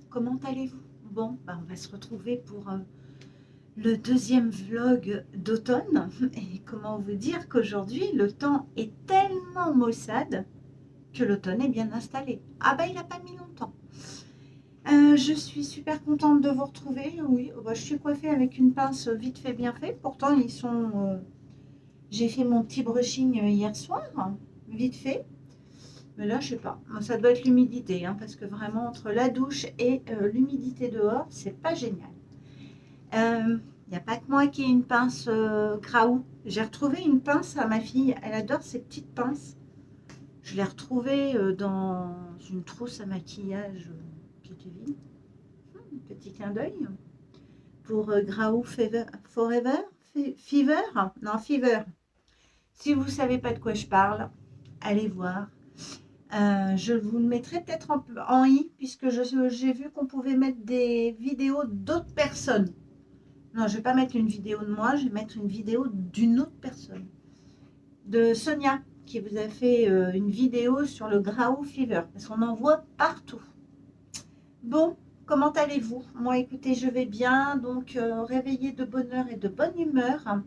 comment allez-vous? Bon, bah, on va se retrouver pour le deuxième vlog d'automne. Et comment vous dire qu'aujourd'hui, le temps est tellement maussade que l'automne est bien installé. Ah bah, il n'a pas mis longtemps. Je suis super contente de vous retrouver. Oui, bah, je suis coiffée avec une pince vite fait, bien fait. Pourtant, ils sont... j'ai fait mon petit brushing hier soir, vite fait. Mais là, je sais pas. Ça doit être l'humidité, hein, parce que vraiment, entre la douche et l'humidité dehors, c'est pas génial. Il n'y a pas que moi qui ai une pince Graou. J'ai retrouvé une pince à ma fille. Elle adore ces petites pinces. Je l'ai retrouvée dans une trousse à maquillage qui était vide. Petit clin d'œil. Pour Graou Forever Fever. Non, Fever. Si vous ne savez pas de quoi je parle, allez voir. Je vous le mettrai peut-être en i, puisque j'ai vu qu'on pouvait mettre des vidéos d'autres personnes. Non, je ne vais pas mettre une vidéo de moi, je vais mettre une vidéo d'une autre personne. De Sonia, qui vous a fait une vidéo sur le Graou Fever, parce qu'on en voit partout. Bon, comment allez-vous? Moi, écoutez, je vais bien, donc réveillée de bonne heure et de bonne humeur.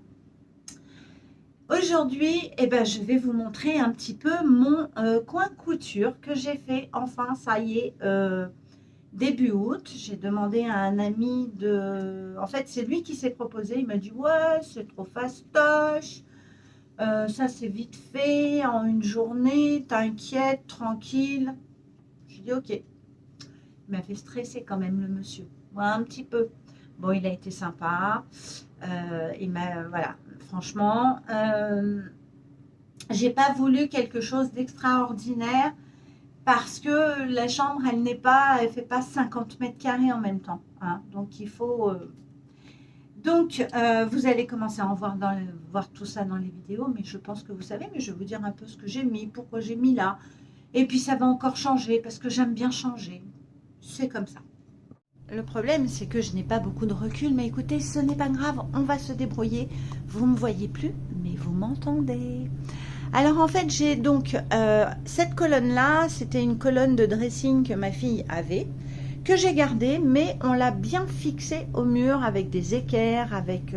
Aujourd'hui, je vais vous montrer un petit peu mon coin couture que j'ai fait. Enfin, ça y est, début août. J'ai demandé à un ami de... En fait, c'est lui qui s'est proposé. Il m'a dit, ouais, c'est trop fastoche. Ça, c'est vite fait, en une journée. T'inquiète, tranquille. Je dis, ok. Il m'a fait stresser quand même, le monsieur. Ouais, un petit peu. Bon, il a été sympa. Il m'a... voilà. Franchement, j'ai pas voulu quelque chose d'extraordinaire parce que la chambre, elle fait pas 50 mètres carrés en même temps. Hein, donc, il faut... Donc, vous allez commencer à en voir, voir tout ça dans les vidéos, mais je pense que vous savez, mais je vais vous dire un peu ce que j'ai mis, pourquoi j'ai mis là. Et puis, ça va encore changer parce que j'aime bien changer. C'est comme ça. Le problème, c'est que je n'ai pas beaucoup de recul, mais écoutez, ce n'est pas grave, on va se débrouiller. Vous ne me voyez plus, mais vous m'entendez. Alors, en fait, j'ai donc cette colonne-là, c'était une colonne de dressing que ma fille avait, que j'ai gardée, mais on l'a bien fixée au mur avec des équerres, avec...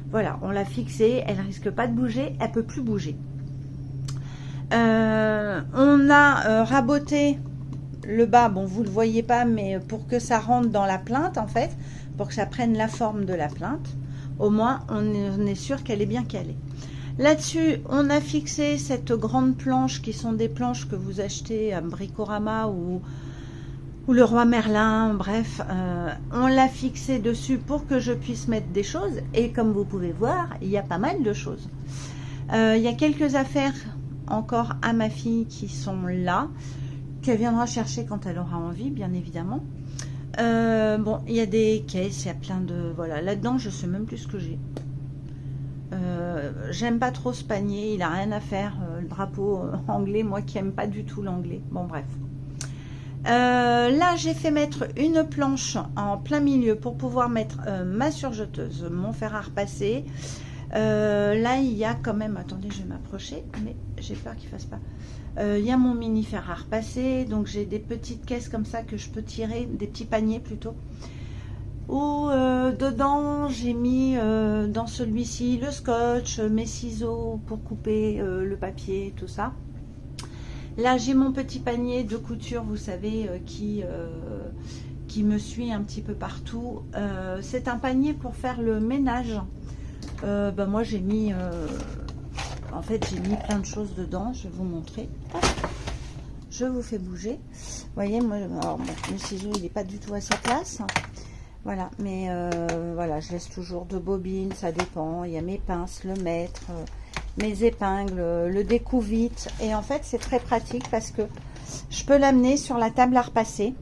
voilà, on l'a fixée, elle risque pas de bouger, elle peut plus bouger. On a raboté... le bas, bon, vous ne le voyez pas, mais pour que ça rentre dans la plinthe, en fait, pour que ça prenne la forme de la plinthe, au moins, on est sûr qu'elle est bien calée. Là-dessus, on a fixé cette grande planche, qui sont des planches que vous achetez à Bricorama ou le Roi Merlin, bref. On l'a fixé dessus pour que je puisse mettre des choses, et comme vous pouvez voir, il y a pas mal de choses. Il y a quelques affaires encore à ma fille qui sont là, qu'elle viendra chercher quand elle aura envie, bien évidemment. Bon, il y a des caisses, il y a plein de... Voilà, là-dedans, je sais même plus ce que j'ai. J'aime pas trop ce panier, il a rien à faire. Le drapeau anglais, moi qui aime pas du tout l'anglais. Bon, bref. Là, j'ai fait mettre une planche en plein milieu pour pouvoir mettre ma surjeteuse, mon fer à repasser. Là, il y a quand même... Attendez, je vais m'approcher, mais j'ai peur qu'il fasse pas... il y a mon mini fer à repasser, donc j'ai des petites caisses comme ça que je peux tirer, des petits paniers plutôt, où dedans j'ai mis dans celui-ci le scotch, mes ciseaux pour couper le papier, tout ça. Là j'ai mon petit panier de couture, vous savez, qui me suit un petit peu partout. C'est un panier pour faire le ménage. Moi j'ai mis... en fait, j'ai mis plein de choses dedans. Je vais vous montrer. Hop, je vous fais bouger. Vous voyez, moi, alors, bon, le ciseau, il n'est pas du tout à sa place. Voilà, mais voilà, je laisse toujours deux bobines, ça dépend. Il y a mes pinces, le mètre, mes épingles, le découvite. Et en fait, c'est très pratique parce que je peux l'amener sur la table à repasser.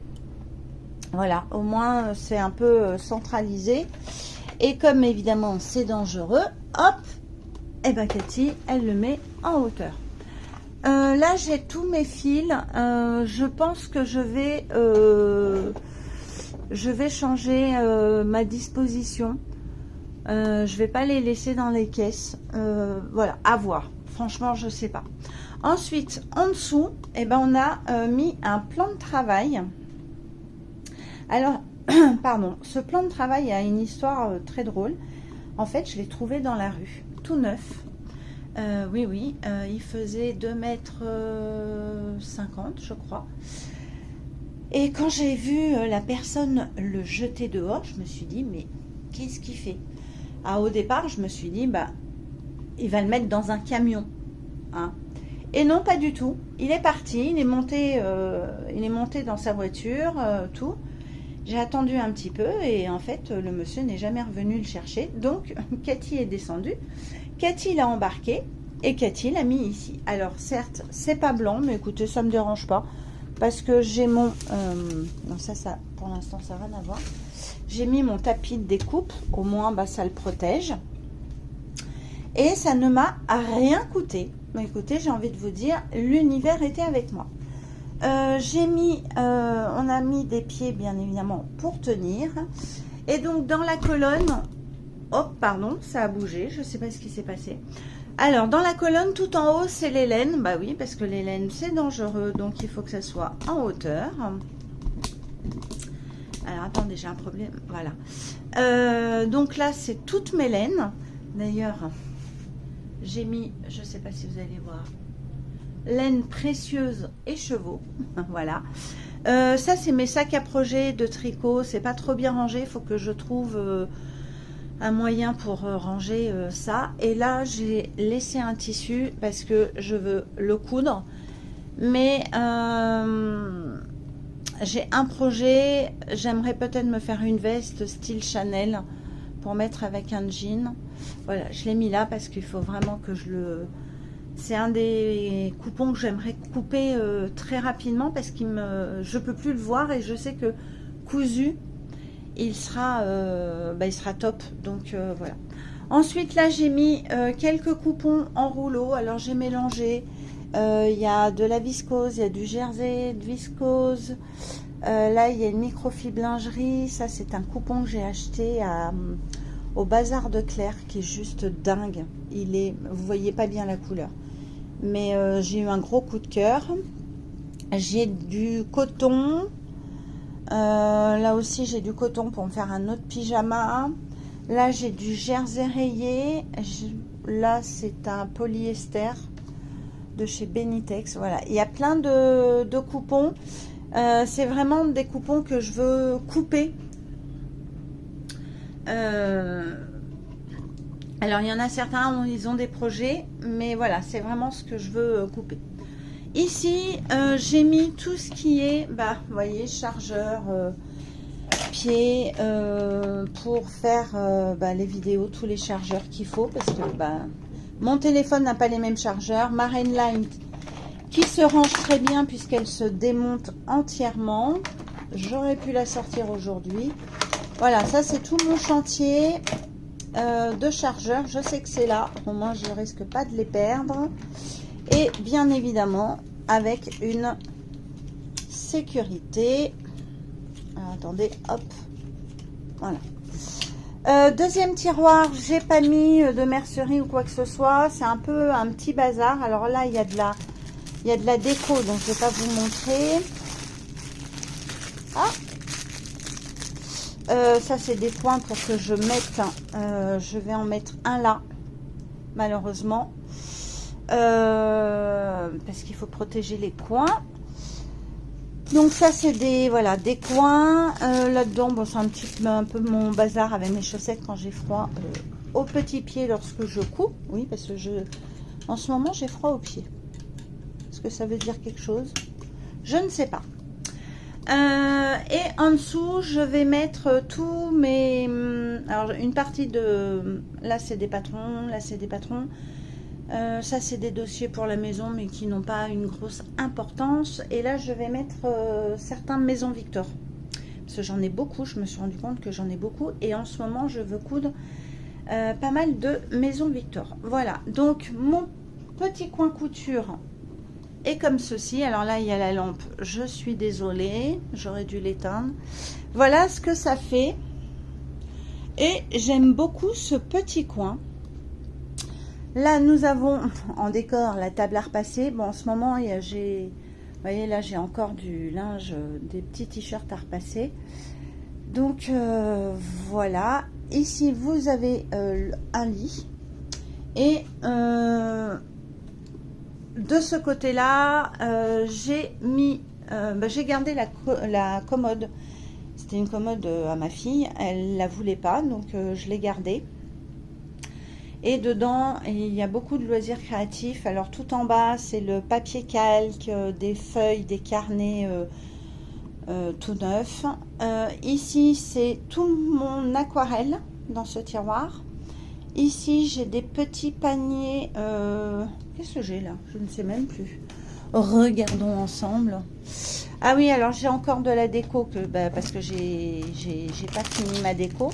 Voilà, au moins, c'est un peu centralisé. Et comme, évidemment, c'est dangereux, hop, et bien Cathy, elle le met en hauteur. Là, j'ai tous mes fils. Je pense que je vais changer ma disposition. Je vais pas les laisser dans les caisses. Voilà, à voir. Franchement, je sais pas. Ensuite, en dessous, on a mis un plan de travail. Alors, pardon, ce plan de travail a une histoire très drôle. En fait, je l'ai trouvé dans la rue, tout neuf. Oui, oui, il faisait 2,50 m, je crois. Et quand j'ai vu la personne le jeter dehors, je me suis dit, mais qu'est-ce qu'il fait? Ah, au départ, je me suis dit, bah, il va le mettre dans un camion. Hein. Et non, pas du tout. Il est parti, il est monté dans sa voiture, tout. J'ai attendu un petit peu et en fait, le monsieur n'est jamais revenu le chercher. Donc, Cathy est descendue. Cathy l'a embarqué et Cathy l'a mis ici. Alors, certes, c'est pas blanc, mais écoutez, ça me dérange pas. Parce que j'ai mon... non, ça, pour l'instant, ça n'a rien à voir. J'ai mis mon tapis de découpe. Au moins, bah, ça le protège. Et ça ne m'a rien coûté. Mais écoutez, j'ai envie de vous dire, l'univers était avec moi. On a mis des pieds, bien évidemment, pour tenir. Et donc, dans la colonne... Hop, pardon, ça a bougé. Je ne sais pas ce qui s'est passé. Alors, dans la colonne, tout en haut, c'est les laines. Bah oui, parce que les laines, c'est dangereux. Donc, il faut que ça soit en hauteur. Alors, attendez, j'ai un problème. Voilà. Donc là, c'est toutes mes laines. D'ailleurs, j'ai mis, je ne sais pas si vous allez voir, laine précieuse et chevaux. Voilà. Ça, c'est mes sacs à projet de tricot. C'est pas trop bien rangé. Il faut que je trouve... un moyen pour ranger ça. Et là, j'ai laissé un tissu parce que je veux le coudre. Mais j'ai un projet. J'aimerais peut-être me faire une veste style Chanel pour mettre avec un jean. Voilà, je l'ai mis là parce qu'il faut vraiment que je le... C'est un des coupons que j'aimerais couper très rapidement parce qu'il me... je peux plus le voir et je sais que cousu, il sera top. Donc voilà. Ensuite là j'ai mis quelques coupons en rouleau. Alors j'ai mélangé, il y a de la viscose, il y a du jersey de viscose, là il y a une microfibre lingerie. Ça c'est un coupon que j'ai acheté au bazar de Claire qui est juste dingue. Vous voyez pas bien la couleur, mais j'ai eu un gros coup de cœur. J'ai du coton. Là aussi j'ai du coton pour me faire un autre pyjama. Là j'ai du jersey rayé. Là c'est un polyester de chez Benitex. Voilà, il y a plein de coupons. C'est vraiment des coupons que je veux couper. Alors il y en a certains où ils ont des projets, mais voilà, c'est vraiment ce que je veux couper. Ici, j'ai mis tout ce qui est, bah, vous voyez, chargeur, pied, pour faire les vidéos, tous les chargeurs qu'il faut, parce que mon téléphone n'a pas les mêmes chargeurs. Ma Rainlight qui se range très bien puisqu'elle se démonte entièrement. J'aurais pu la sortir aujourd'hui. Voilà, ça c'est tout mon chantier de chargeurs. Je sais que c'est là, au moins je ne risque pas de les perdre. Et bien évidemment, avec une sécurité. Alors, attendez, hop. Voilà. Deuxième tiroir, j'ai pas mis de mercerie ou quoi que ce soit. C'est un peu un petit bazar. Alors là, il y a de la déco, donc je vais pas vous montrer. Ça, c'est des coins pour que je mette. Je vais en mettre un là, malheureusement. Parce qu'il faut protéger les coins. Donc ça c'est des coins là-dedans. Bon, c'est un peu mon bazar avec mes chaussettes quand j'ai froid aux petits pieds lorsque je couds. Oui, parce que en ce moment j'ai froid aux pieds. Est-ce que ça veut dire quelque chose? Je ne sais pas. Et en dessous je vais mettre tous mes... Alors une partie de... Là c'est des patrons, là c'est des patrons. Ça c'est des dossiers pour la maison mais qui n'ont pas une grosse importance. Et là je vais mettre certains Maison Victor parce que j'en ai beaucoup. Je me suis rendu compte que j'en ai beaucoup et en ce moment je veux coudre pas mal de Maison Victor. Voilà, donc mon petit coin couture est comme ceci. Alors là il y a la lampe, je suis désolée, j'aurais dû l'éteindre. Voilà ce que ça fait et j'aime beaucoup ce petit coin. Là, nous avons en décor la table à repasser. Bon, en ce moment, vous voyez, là, j'ai encore du linge, des petits t-shirts à repasser. Donc voilà, ici vous avez un lit et de ce côté là j'ai mis j'ai gardé la commode. C'était une commode à ma fille, elle la voulait pas, donc je l'ai gardée. Et dedans, il y a beaucoup de loisirs créatifs. Alors tout en bas, c'est le papier calque, des feuilles, des carnets tout neufs. Ici, c'est tout mon aquarelle dans ce tiroir. Ici, j'ai des petits paniers. Qu'est-ce que j'ai là? Je ne sais même plus. Regardons ensemble. Ah oui, alors j'ai encore de la déco parce que j'ai pas fini ma déco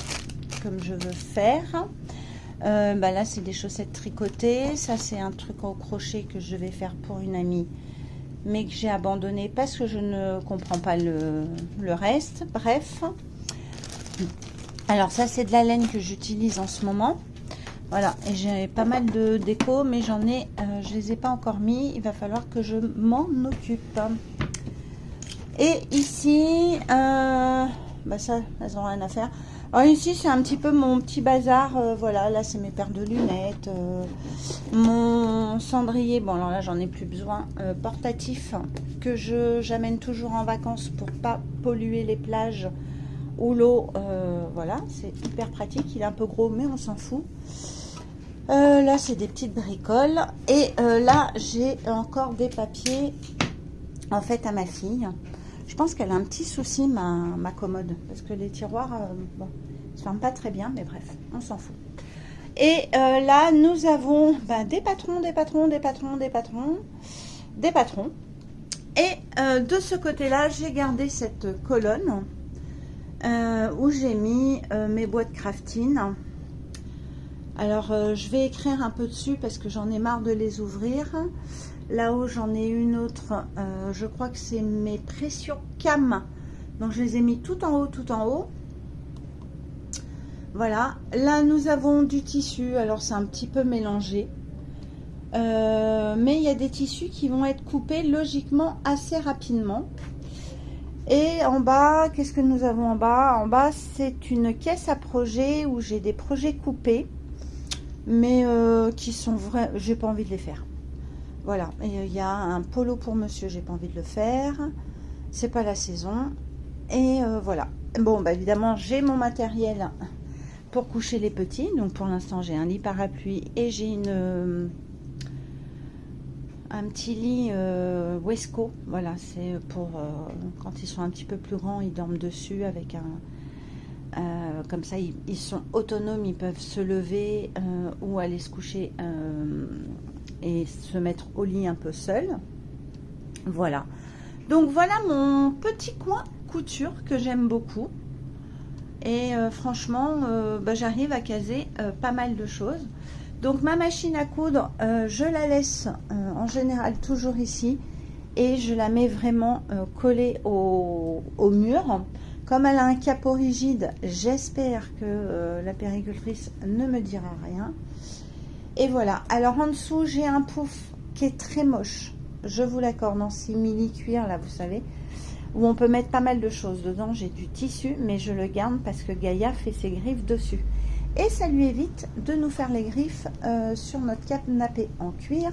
comme je veux faire. Là, c'est des chaussettes tricotées. Ça, c'est un truc au crochet que je vais faire pour une amie, mais que j'ai abandonné parce que je ne comprends pas le reste. Bref. Alors, ça, c'est de la laine que j'utilise en ce moment. Voilà, et j'ai pas mal de déco, mais je les ai pas encore mis. Il va falloir que je m'en occupe. Et ici, ça, elles n'ont rien à faire. Alors ici, c'est un petit peu mon petit bazar. Voilà, là, c'est mes paires de lunettes. Mon cendrier, bon, alors là, j'en ai plus besoin. Portatif, que j'amène toujours en vacances pour pas polluer les plages ou l'eau. Voilà, c'est hyper pratique. Il est un peu gros, mais on s'en fout. Là, c'est des petites bricoles. Et là, j'ai encore des papiers, en fait, à ma fille. Je pense qu'elle a un petit souci, ma commode, parce que les tiroirs, bon, ils se ferment pas très bien, mais bref, on s'en fout. Et là, nous avons des patrons, des patrons, des patrons, des patrons, des patrons. Et de ce côté-là, j'ai gardé cette colonne où j'ai mis mes boîtes crafting. Alors, je vais écrire un peu dessus parce que j'en ai marre de les ouvrir. Là-haut, j'en ai une autre. Je crois que c'est mes pressions cam. Donc, je les ai mis tout en haut, tout en haut. Voilà. Là, nous avons du tissu. Alors, c'est un petit peu mélangé. Mais il y a des tissus qui vont être coupés logiquement assez rapidement. Et en bas, qu'est-ce que nous avons en bas? En bas, c'est une caisse à projets où j'ai des projets coupés. Mais qui sont vrais. J'ai pas envie de les faire. Voilà, il y a un polo pour monsieur, j'ai pas envie de le faire, c'est pas la saison, et voilà. Bon, évidemment, j'ai mon matériel pour coucher les petits, donc pour l'instant, j'ai un lit parapluie et j'ai un petit lit Wesco, voilà, c'est pour quand ils sont un petit peu plus grands, ils dorment dessus avec comme ça, ils sont autonomes, ils peuvent se lever ou aller se coucher et se mettre au lit un peu seul. Voilà. Donc voilà mon petit coin couture que j'aime beaucoup. Et franchement, j'arrive à caser pas mal de choses. Donc ma machine à coudre, je la laisse en général toujours ici. Et je la mets vraiment collée au mur. Comme elle a un capot rigide, j'espère que la péricultrice ne me dira rien. Et voilà. Alors en dessous, j'ai un pouf qui est très moche. Je vous l'accorde, dans simili cuir, là, vous savez, où on peut mettre pas mal de choses dedans. J'ai du tissu, mais je le garde parce que Gaïa fait ses griffes dessus. Et ça lui évite de nous faire les griffes sur notre canapé en cuir.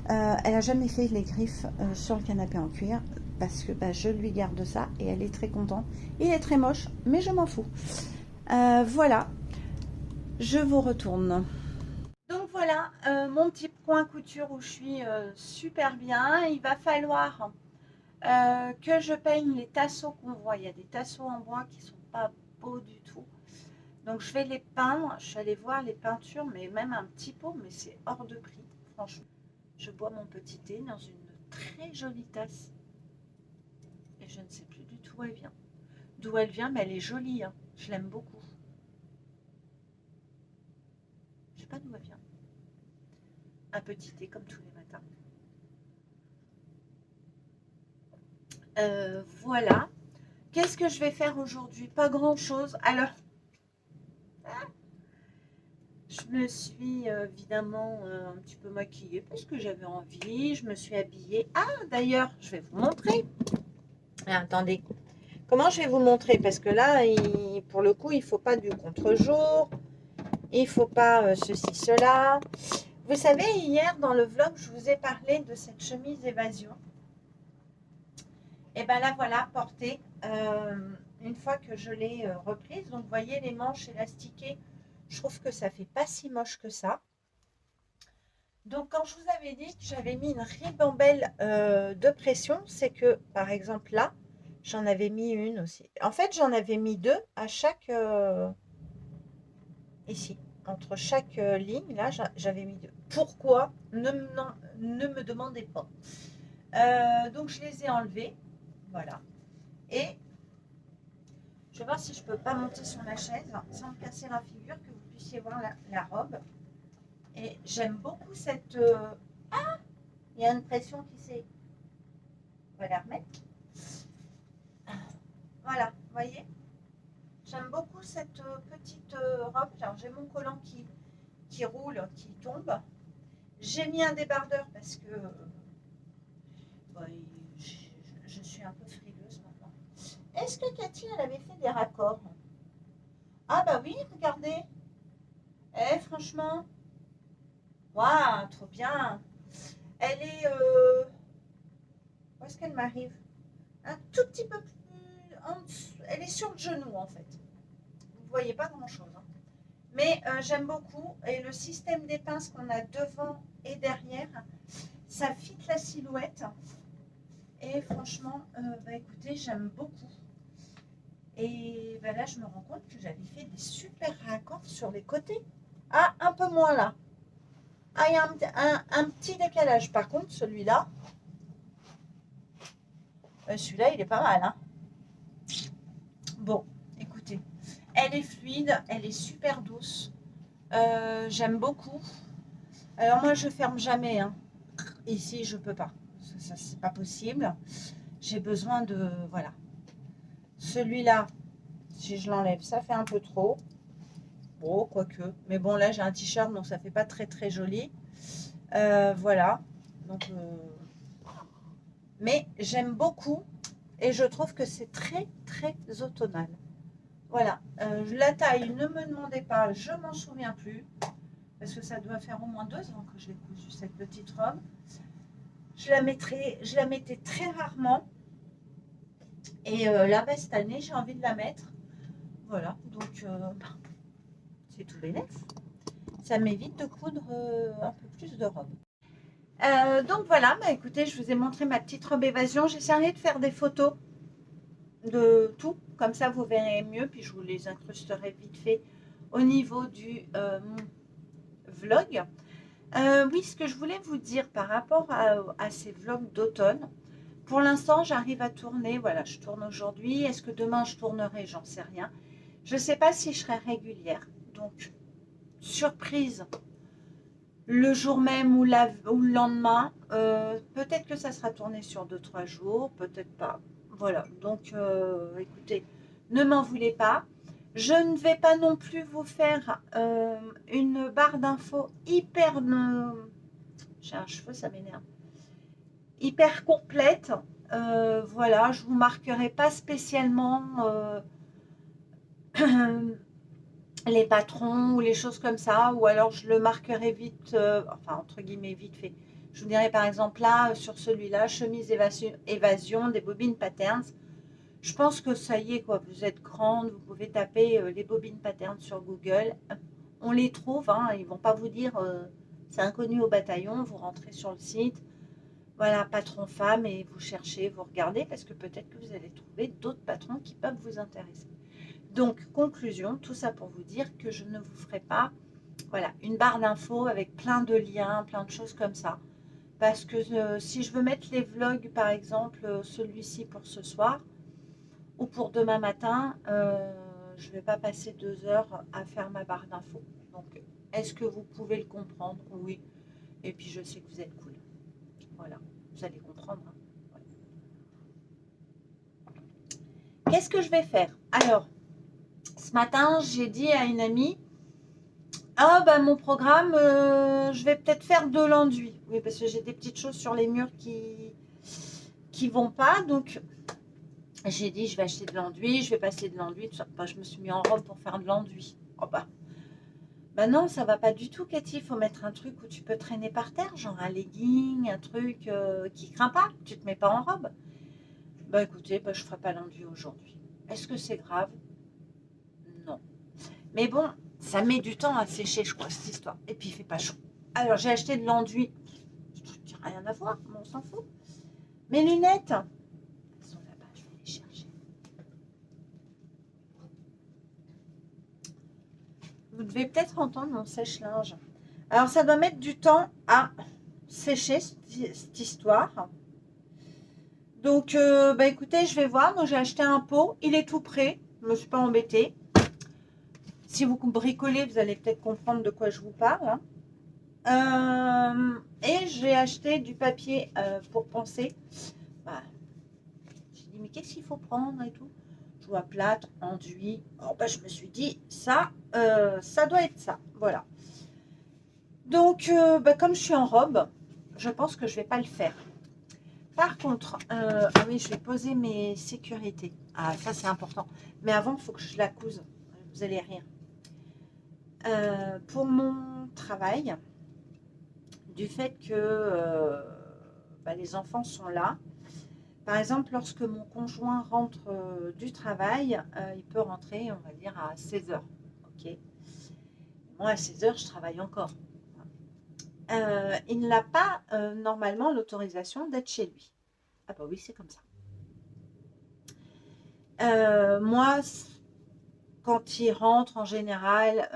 Elle n'a jamais fait les griffes sur le canapé en cuir parce que je lui garde ça et elle est très contente. Il est très moche, mais je m'en fous. Voilà, je vous retourne. Donc voilà, mon petit coin couture où je suis super bien. Il va falloir que je peigne les tasseaux qu'on voit. Il y a des tasseaux en bois qui sont pas beaux du tout. Donc je vais les peindre. Je suis allée voir les peintures, mais même un petit pot, mais c'est hors de prix, franchement. Je bois mon petit thé dans une très jolie tasse. Et je ne sais plus du tout où elle vient. D'où elle vient, mais elle est jolie. Hein. Je l'aime beaucoup. Je ne sais pas d'où elle vient. Un petit thé comme tous les matins. Voilà. Qu'est-ce que je vais faire aujourd'hui? Pas grand-chose. Alors, je me suis évidemment un petit peu maquillée parce que j'avais envie. Je me suis habillée. Ah, d'ailleurs, je vais vous montrer. Ah, attendez. Comment je vais vous montrer? Parce que là, pour le coup, il ne faut pas du contre-jour. Il ne faut pas ceci, cela. Vous savez, hier, dans le vlog, je vous ai parlé de cette chemise évasion. Et bien là, voilà, portée. Une fois que je l'ai reprise. Donc, vous voyez, les manches élastiquées. Je trouve que ça ne fait pas si moche que ça. Donc, quand je vous avais dit que j'avais mis une ribambelle de pression, c'est que, par exemple, là, j'en avais mis une aussi. En fait, j'en avais mis deux à chaque... ici, entre chaque ligne, là, j'avais mis deux. Pourquoi? Ne me demandez pas. Donc, je les ai enlevés. Voilà. Et je vais voir si je peux pas monter sur la chaise sans me casser la figure, que vous puissiez voir la robe. Et j'aime beaucoup cette... Ah, il y a une pression qui s'est... On va la remettre. Voilà, vous voyez. J'aime beaucoup cette petite robe. Alors, j'ai mon collant qui roule, qui tombe. J'ai mis un débardeur parce que bah, je suis un peu frileuse maintenant. Est-ce que Cathy, elle avait fait des raccords? Ah bah oui, regardez. Eh, franchement. Waouh, trop bien. Elle est... où est-ce qu'elle m'arrive? Un tout petit peu plus en dessous. Elle est sur le genou, en fait. Vous ne voyez pas grand-chose. Hein. Mais j'aime beaucoup. Et le système des pinces qu'on a devant et derrière, ça fit la silhouette. Et franchement, bah, écoutez, j'aime beaucoup. Et bah, là, je me rends compte que j'avais fait des super raccords sur les côtés. Ah, un peu moins là. Ah, il y a un petit décalage. Par contre, celui-là, celui-là, il est pas mal. Hein. Bon, écoutez. Elle est fluide, elle est super douce. J'aime beaucoup. Alors moi, je ferme jamais. Hein. Ici, je peux pas. Ça c'est pas possible. J'ai besoin de... Voilà. Celui-là, si je l'enlève, ça fait un peu trop. Bon, quoique. Mais bon, là, j'ai un t-shirt, donc ça fait pas très, très joli. Voilà. Donc, mais j'aime beaucoup. Et je trouve que c'est très, très automnal. Voilà. La taille, ne me demandez pas, je m'en souviens plus. Parce que ça doit faire au moins 2 ans que j'ai cousu cette petite robe. Je la mettais très rarement. Et là, bah, cette année, j'ai envie de la mettre. Voilà, donc c'est tout bénef. Ça m'évite de coudre un peu plus de robes. Donc voilà, bah, écoutez, je vous ai montré ma petite robe évasion. J'essaierai de faire des photos de tout. Comme ça, vous verrez mieux. Puis je vous les incrusterai vite fait au niveau du vlog. Oui, ce que je voulais vous dire par rapport à ces vlogs d'automne, pour l'instant, j'arrive à tourner. Voilà, je tourne aujourd'hui. Est-ce que demain, je tournerai? J'en sais rien. Je ne sais pas si je serai régulière. Donc, surprise, le jour même ou le lendemain. Peut-être que ça sera tourné sur 2-3 jours, peut-être pas. Voilà, donc écoutez, ne m'en voulez pas. Je ne vais pas non plus vous faire une barre d'infos hyper... J'ai un cheveu, ça m'énerve. Hyper complète. Voilà, je ne vous marquerai pas spécialement les patrons ou les choses comme ça. Ou alors je le marquerai vite, enfin entre guillemets vite fait. Je vous dirai par exemple là, sur celui-là, chemise évasion des bobines patterns. Je pense que ça y est, quoi. Vous êtes grande, vous pouvez taper les bobines patterns sur Google. On les trouve, hein, ils ne vont pas vous dire c'est inconnu au bataillon. Vous rentrez sur le site, voilà, patron femme, et vous cherchez, vous regardez, parce que peut-être que vous allez trouver d'autres patrons qui peuvent vous intéresser. Donc, conclusion, tout ça pour vous dire que je ne vous ferai pas voilà, une barre d'infos avec plein de liens, plein de choses comme ça. Parce que si je veux mettre les vlogs, par exemple, celui-ci pour ce soir, ou pour demain matin, je ne vais pas passer 2 heures à faire ma barre d'infos. Donc, est-ce que vous pouvez le comprendre? Oui. Et puis, je sais que vous êtes cool. Voilà, vous allez comprendre. Hein. Voilà. Qu'est-ce que je vais faire? Alors, ce matin, j'ai dit à une amie, ah ben mon programme, je vais peut-être faire de l'enduit. Oui, parce que j'ai des petites choses sur les murs qui vont pas. Donc, J'ai dit, je vais acheter de l'enduit, je vais passer de l'enduit. Bah, je me suis mis en robe pour faire de l'enduit. Oh bah non, ça va pas du tout, Cathy. Il faut mettre un truc où tu peux traîner par terre, genre un legging, un truc qui craint pas. Tu te mets pas en robe. Bah écoutez, bah, je ferai pas l'enduit aujourd'hui. Est-ce que c'est grave? Non. Mais bon, ça met du temps à sécher, je crois, cette histoire. Et puis il fait pas chaud. Alors j'ai acheté de l'enduit. Ce truc qui n'a rien à voir, mais on s'en fout. Mes lunettes, elles sont là-bas, je vais les chercher. Vous devez peut-être entendre mon sèche-linge. Alors ça doit mettre du temps à sécher cette histoire. Donc bah écoutez, je vais voir. Donc j'ai acheté un pot, il est tout prêt. Je ne me suis pas embêtée. Si vous bricolez, vous allez peut-être comprendre de quoi je vous parle. Et j'ai acheté du papier pour penser. Bah, j'ai dit, mais qu'est-ce qu'il faut prendre et tout. Je vois plâtre, enduit. Oh, bah, je me suis dit, ça doit être ça. Voilà. Donc, bah, comme je suis en robe, je pense que je ne vais pas le faire. Par contre, ah oui, je vais poser mes sécurités. Ah, ça, c'est important. Mais avant, il faut que je la couse. Vous allez rire. Pour mon travail, du fait que bah, les enfants sont là. Par exemple, lorsque mon conjoint rentre du travail, il peut rentrer, on va dire, à 16 heures. Okay. Moi, à 16 heures, je travaille encore. Il n'a pas normalement l'autorisation d'être chez lui. Ah bah oui, c'est comme ça. Moi, quand il rentre, en général,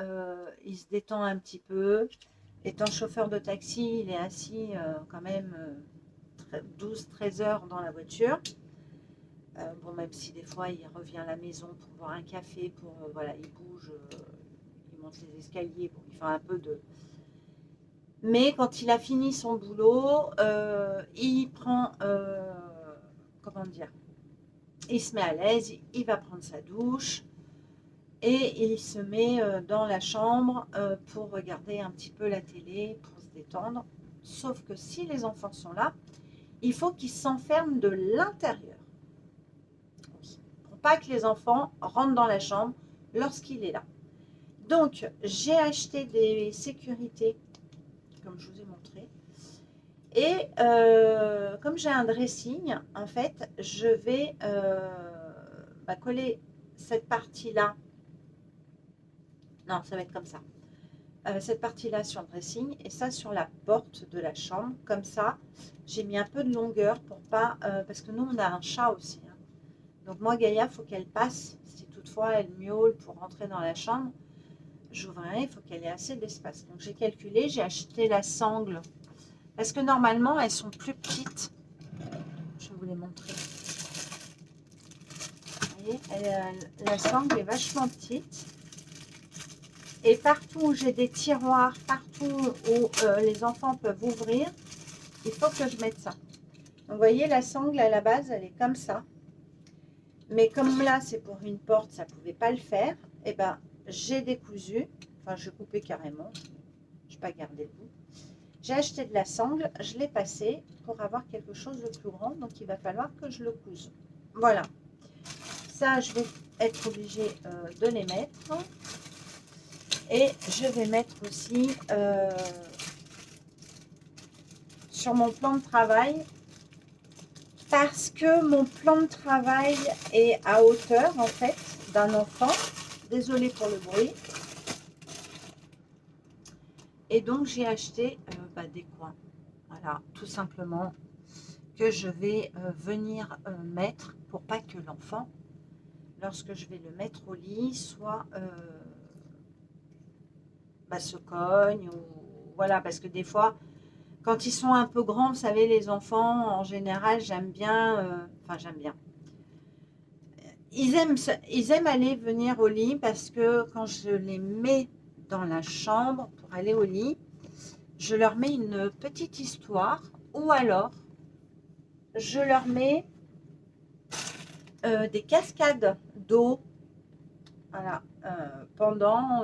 il se détend un petit peu. Étant chauffeur de taxi, il est assis quand même 12-13 heures dans la voiture. Bon, même si des fois il revient à la maison pour boire un café, voilà, il bouge, il monte les escaliers, bon, il fait un peu de. Mais quand il a fini son boulot, il prend, comment dire, il se met à l'aise, il va prendre sa douche et il se met dans la chambre pour regarder un petit peu la télé, pour se détendre. Sauf que si les enfants sont là, il faut qu'ils s'enferment de l'intérieur. Pour pas que les enfants rentrent dans la chambre lorsqu'il est là. Donc, j'ai acheté des sécurités, comme je vous ai montré. Et comme j'ai un dressing, en fait, je vais coller cette partie-là. Non, ça va être comme ça. Cette partie-là sur le dressing et ça sur la porte de la chambre. Comme ça, j'ai mis un peu de longueur pour pas... parce que nous, on a un chat aussi. Hein. Donc moi, Gaïa, il faut qu'elle passe. Si toutefois, elle miaule pour rentrer dans la chambre, j'ouvrirai, il faut qu'elle ait assez d'espace. Donc j'ai calculé, j'ai acheté la sangle. Parce que normalement, elles sont plus petites. Je vais vous les montrer. Vous voyez, la sangle est vachement petite. Et partout où j'ai des tiroirs, partout où les enfants peuvent ouvrir, il faut que je mette ça. Donc, vous voyez, la sangle à la base, elle est comme ça. Mais comme là, c'est pour une porte, ça ne pouvait pas le faire. Et ben, j'ai décousu. Enfin, je coupais carrément. Je n'ai pas gardé le bout. J'ai acheté de la sangle, je l'ai passée pour avoir quelque chose de plus grand. Donc, il va falloir que je le couse. Voilà. Ça, je vais être obligée de les mettre. Et je vais mettre aussi sur mon plan de travail parce que mon plan de travail est à hauteur en fait d'un enfant. Désolée pour le bruit. Et donc j'ai acheté des coins. Voilà, tout simplement que je vais venir mettre pour pas que l'enfant, lorsque je vais le mettre au lit, soit se cogne ou voilà, parce que des fois quand ils sont un peu grands, vous savez, les enfants en général, j'aime bien ils aiment aller venir au lit parce que quand je les mets dans la chambre pour aller au lit, je leur mets une petite histoire ou alors je leur mets des cascades d'eau, voilà, pendant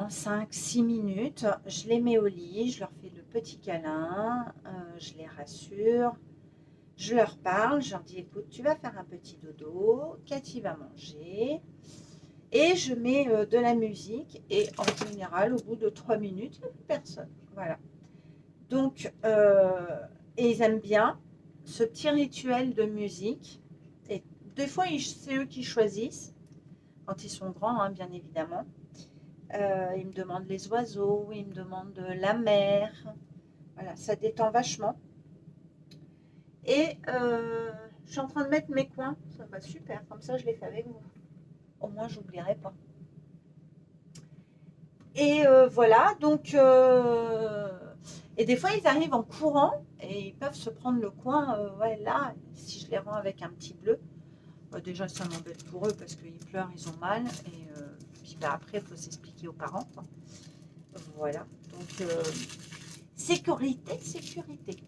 5-6 minutes, je les mets au lit, je leur fais le petit câlin, je les rassure, Je leur parle, je leur dis, écoute, tu vas faire un petit dodo, Cathy va manger. Et je mets de la musique. Et en général, au bout de 3 minutes, il n'y a plus personne. Voilà. Donc, et ils aiment bien ce petit rituel de musique. Et des fois, c'est eux qui choisissent, quand ils sont grands, hein, bien évidemment. Ils me demandent les oiseaux, ils me demandent la mer. Voilà, ça détend vachement. Et je suis en train de mettre mes coins. Ça va super, comme ça je les fais avec vous. Au moins, j'oublierai pas. Et voilà, donc... et des fois, ils arrivent en courant et ils peuvent se prendre le coin. Ouais, là, si je les rends avec un petit bleu, déjà, ça m'embête pour eux parce qu'ils pleurent, ils ont mal. Et puis bah, après, il faut s'expliquer aux parents, quoi. Voilà, donc sécurité, sécurité.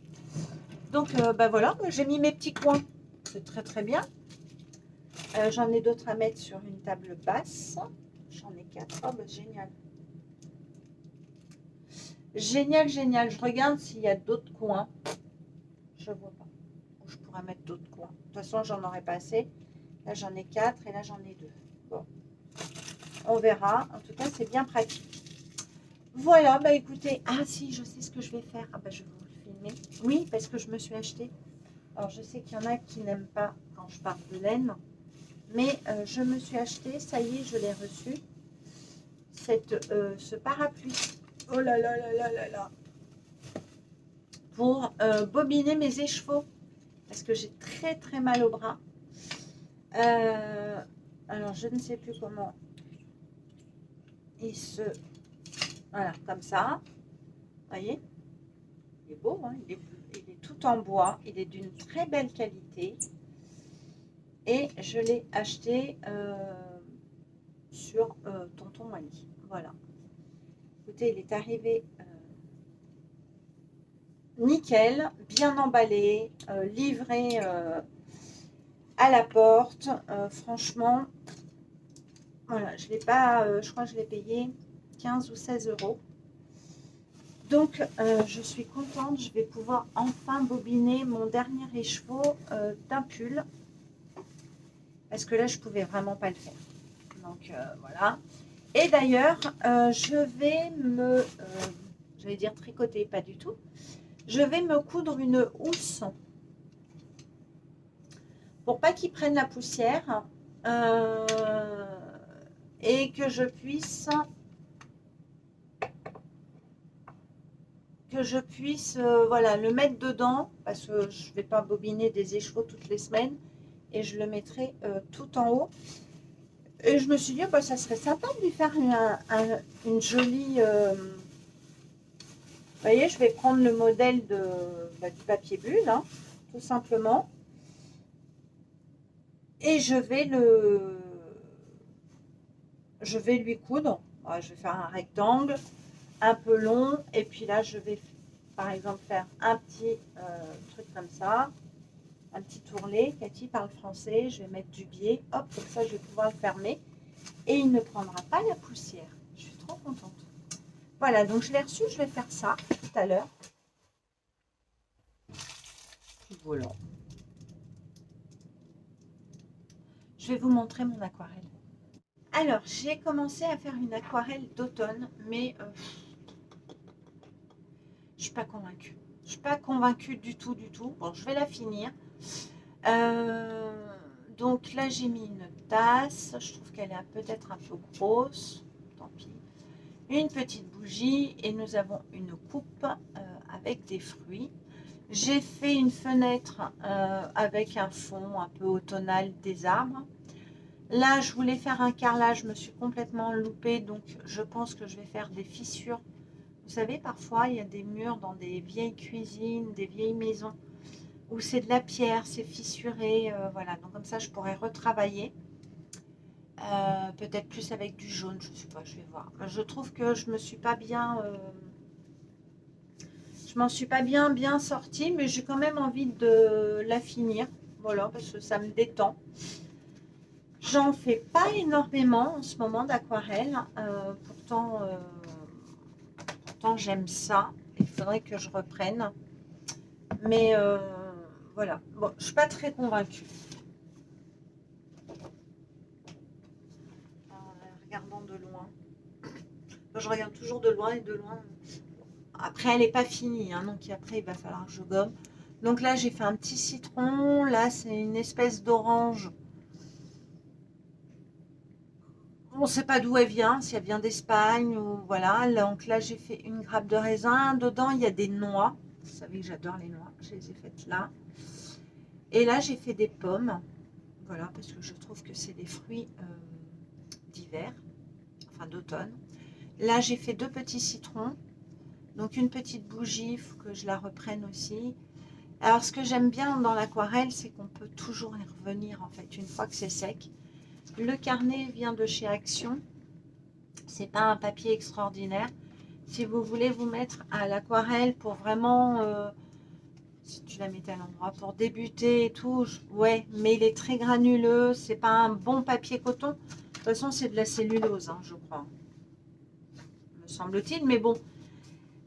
Donc, bah voilà, j'ai mis mes petits coins. C'est très très bien. J'en ai d'autres à mettre sur une table basse. J'en ai 4. Oh, bah, génial. Génial, génial. Je regarde s'il y a d'autres coins. Je vois pas. Je pourrais mettre d'autres coins. De toute façon, j'en aurai pas assez. Là, j'en ai 4 et là, j'en ai 2. Bon. On verra. En tout cas, c'est bien pratique. Voilà, bah écoutez. Ah si, je sais ce que je vais faire. Ah bah je vais vous le filmer. Oui, parce que je me suis acheté. Alors, je sais qu'il y en a qui n'aiment pas quand je parle de laine. Mais je me suis acheté, ça y est, je l'ai reçu. Ce parapluie. Oh là là là là là là. Pour bobiner mes écheveaux. Parce que j'ai très très mal au bras. Alors, je ne sais plus comment il se... Voilà, comme ça. Vous voyez? Il est beau, hein, il est tout en bois. Il est d'une très belle qualité. Et je l'ai acheté sur Tonton Mani. Voilà. Écoutez, il est arrivé nickel, bien emballé, livré à la porte. Franchement, voilà, je l'ai pas, je crois que je l'ai payé 15 ou 16 euros. Donc, je suis contente, je vais pouvoir enfin bobiner mon dernier écheveau d'un pull. Parce que là, je ne pouvais vraiment pas le faire. Donc, voilà. Et d'ailleurs, je vais me... j'allais dire tricoter, pas du tout. Je vais me coudre une housse. Pour pas qu'il prenne la poussière. Et que je puisse... voilà, le mettre dedans, parce que je ne vais pas bobiner des écheveaux toutes les semaines, et je le mettrai tout en haut. Et je me suis dit, bah, ça serait sympa de lui faire une jolie... vous voyez, je vais prendre le modèle du papier bulle, hein, tout simplement, et je vais lui coudre. Voilà, je vais faire un rectangle un peu long, et puis là, je vais par exemple faire un petit truc comme ça, un petit tourlet. Cathy parle français, je vais mettre du biais, hop, comme ça je vais pouvoir le fermer et il ne prendra pas la poussière. Je suis trop contente. Voilà, donc je l'ai reçu, je vais faire ça tout à l'heure. Voilà. Je vais vous montrer mon aquarelle. Alors, j'ai commencé à faire une aquarelle d'automne, mais je ne suis pas convaincue. Je ne suis pas convaincue du tout, du tout. Bon, je vais la finir. Donc là, j'ai mis une tasse. Je trouve qu'elle est peut-être un peu grosse. Tant pis. Une petite bougie et nous avons une coupe avec des fruits. J'ai fait une fenêtre avec un fond un peu automnal des arbres. Là, je voulais faire un carrelage. Je me suis complètement loupée. Donc, je pense que je vais faire des fissures. Vous savez, parfois, il y a des murs dans des vieilles cuisines, des vieilles maisons où c'est de la pierre, c'est fissuré, voilà. Donc comme ça, je pourrais retravailler. Peut-être plus avec du jaune, je ne sais pas, je vais voir. Je trouve que je me suis pas bien... je m'en suis pas bien sortie, mais j'ai quand même envie de la finir. Voilà, parce que ça me détend. J'en fais pas énormément en ce moment d'aquarelle. Pourtant j'aime ça. Il faudrait que je reprenne. Mais voilà. Bon, je suis pas très convaincue. En regardant de loin. Je regarde toujours de loin et de loin. Après, elle n'est pas finie, hein, donc après, il va falloir que je gomme. Donc là, j'ai fait un petit citron. Là, c'est une espèce d'orange. On ne sait pas d'où elle vient, si elle vient d'Espagne ou voilà. Donc là, j'ai fait une grappe de raisin. Dedans, il y a des noix. Vous savez que j'adore les noix. Je les ai faites là. Et là, j'ai fait des pommes. Voilà, parce que je trouve que c'est des fruits d'hiver, enfin d'automne. Là, j'ai fait 2 petits citrons. Donc une petite bougie, il faut que je la reprenne aussi. Alors ce que j'aime bien dans l'aquarelle, c'est qu'on peut toujours y revenir en fait, une fois que c'est sec. Le carnet vient de chez Action. C'est pas un papier extraordinaire. Si vous voulez vous mettre à l'aquarelle pour vraiment, si tu la mettais à l'endroit, pour débuter et tout, ouais, mais il est très granuleux, c'est pas un bon papier coton. De toute façon, c'est de la cellulose, hein, je crois, me semble-t-il. Mais bon,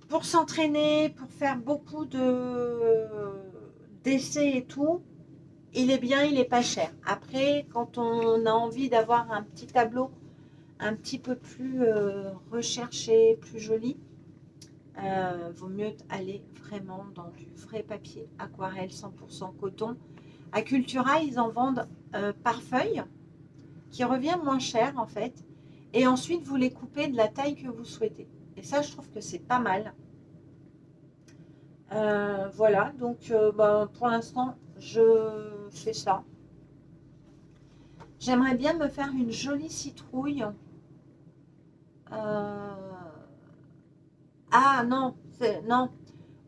pour s'entraîner, pour faire beaucoup d'essais et tout, il est bien, il est pas cher. Après, quand on a envie d'avoir un petit tableau un petit peu plus recherché, plus joli, vaut mieux aller vraiment dans du vrai papier aquarelle 100% coton. À Cultura, ils en vendent par feuille, qui revient moins cher en fait. Et ensuite, vous les coupez de la taille que vous souhaitez. Et ça, je trouve que c'est pas mal. Voilà, donc ben, pour l'instant, je fais ça. J'aimerais bien me faire une jolie citrouille. Ah non, non.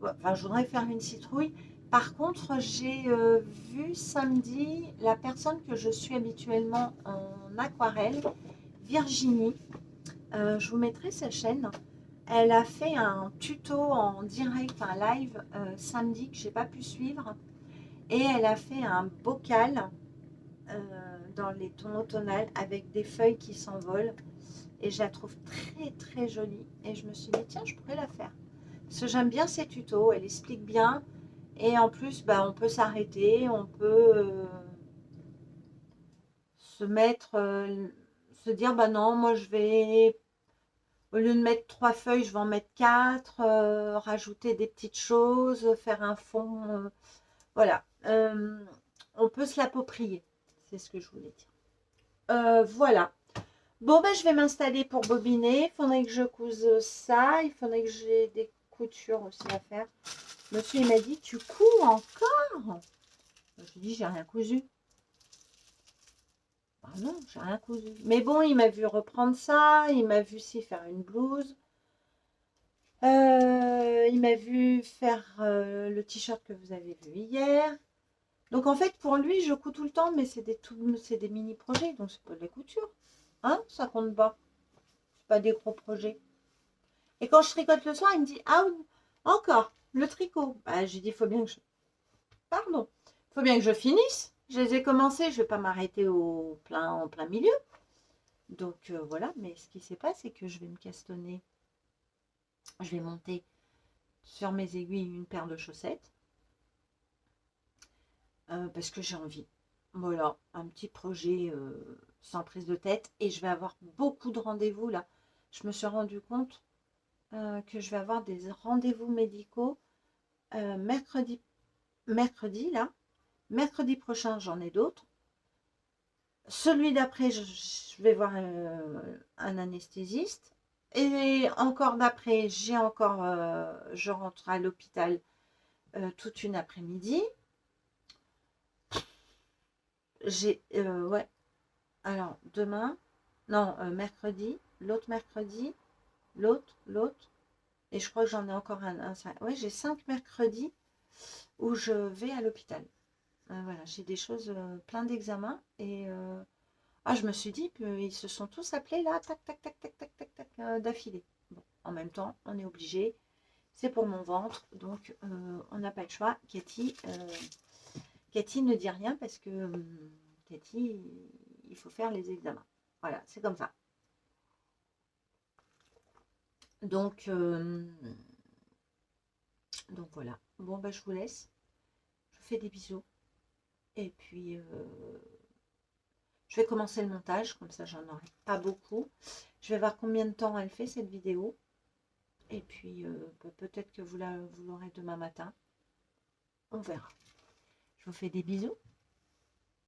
Enfin, je voudrais faire une citrouille. Par contre, j'ai vu samedi la personne que je suis habituellement en aquarelle, Virginie. Je vous mettrai sa chaîne. Elle a fait un tuto en direct, un live samedi que j'ai pas pu suivre. Et elle a fait un bocal dans les tons automnales avec des feuilles qui s'envolent. Et je la trouve très très jolie. Et je me suis dit, tiens, je pourrais la faire. Parce que j'aime bien ses tutos, elle explique bien. Et en plus, bah, on peut s'arrêter, on peut se mettre, se dire, bah non, moi je vais, au lieu de mettre 3 feuilles, je vais en mettre 4, rajouter des petites choses, faire un fond. Voilà. On peut se l'approprier. C'est ce que je voulais dire. Voilà. Bon, ben, je vais m'installer pour bobiner. Il faudrait que je couse ça. Il faudrait que j'ai des coutures aussi à faire. Monsieur, il m'a dit, tu couds encore? Je lui ai dit, j'ai rien cousu. Ah non, j'ai rien cousu. Mais bon, il m'a vu reprendre ça. Il m'a vu aussi faire une blouse. Il m'a vu faire le t-shirt que vous avez vu hier. Donc en fait, pour lui, je couds tout le temps, mais c'est des mini-projets, donc c'est pas de la couture. Hein, ça compte pas. C'est pas des gros projets. Et quand je tricote le soir, il me dit, ah, encore, le tricot. Bah, j'ai dit, il faut bien que je... Pardon. Il faut bien que je finisse. Je les ai commencés, je ne vais pas m'arrêter en plein milieu. Donc voilà, mais ce qui s'est passé, c'est que je vais me castonner. Je vais monter sur mes aiguilles une paire de chaussettes. Parce que j'ai envie. Voilà, un petit projet sans prise de tête. Et je vais avoir beaucoup de rendez-vous là. Je me suis rendu compte que je vais avoir des rendez-vous médicaux mercredi là. Mercredi prochain, j'en ai d'autres. Celui d'après, je vais voir un anesthésiste. Et encore d'après, je rentre à l'hôpital toute une après-midi. Ouais. Alors, demain, non, mercredi, l'autre. Et je crois que j'en ai encore un. Ouais, j'ai 5 mercredis où je vais à l'hôpital. Voilà, j'ai des choses, plein d'examens. Et je me suis dit qu'ils se sont tous appelés là, tac, tac, tac, tac, tac, tac, tac, d'affilée. Bon, en même temps, on est obligé. C'est pour mon ventre, donc on n'a pas le choix. Cathy ne dit rien parce que Cathy, il faut faire les examens. Voilà, c'est comme ça. Donc voilà. Bon, bah, je vous laisse. Je fais des bisous. Et puis, je vais commencer le montage, comme ça, j'en aurai pas beaucoup. Je vais voir combien de temps elle fait, cette vidéo. Et puis, peut-être que vous l'aurez demain matin. On verra. Je vous fais des bisous.